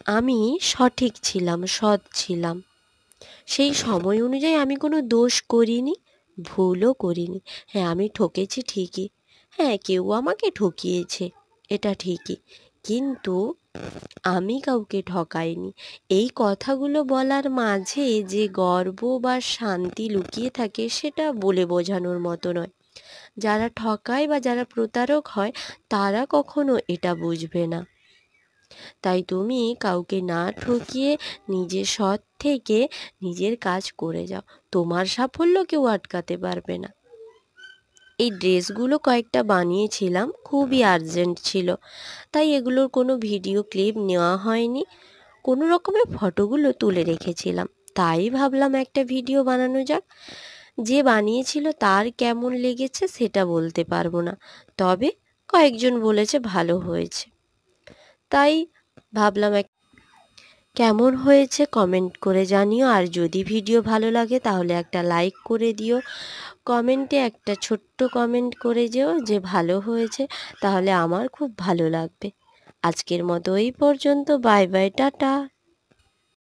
আমি সঠিক ছিলাম, সৎ ছিলাম। সেই সময় অনুযায়ী আমি কোনো দোষ করিনি, ভুলও করিনি। হ্যাঁ, আমি ঠকেছি ঠিকই। হ্যাঁ, কেউ আমাকে ঠকিয়েছে, এটা ঠিকই। কিন্তু আমি কাউকে ঠকাইনি। এই কথাগুলো বলার মাঝে যে গর্ব বা শান্তি লুকিয়ে থাকে সেটা বলে বোঝানোর মতো নয়। যারা ঠকায় বা যারা প্রতারক হয় তারা কখনো এটা বুঝবে না। তাই তুমি কাউকে না ঠকিয়ে নিজে সৎ থেকে নিজের কাজ করে যাও। তোমার সাফল্য কেউ আটকাতে পারবে না। এই ড্রেসগুলো কয়েকটা বানিয়েছিলাম, খুবই আর্জেন্ট ছিল, তাই এগুলোর কোনো ভিডিও ক্লিপ নেওয়া হয়নি। কোনো রকমের ফটোগুলো তুলে রেখেছিলাম, তাই ভাবলাম একটা ভিডিও বানানো যাক। যে বানিয়েছিল তার কেমন লেগেছে সেটা বলতে পারবো না, তবে কয়েকজন বলেছে ভালো হয়েছে, তাই ভাবলাম কেমন হয়েছে কমেন্ট করে জানিও। আর যদি ভিডিও ভালো লাগে তাহলে একটা লাইক করে দিও, কমেন্টে একটা ছোট্ট কমেন্ট করে যেও যে ভালো হয়েছে, তাহলে আমার খুব ভালো লাগবে। আজকের মতো এই পর্যন্ত। Bye bye, tata.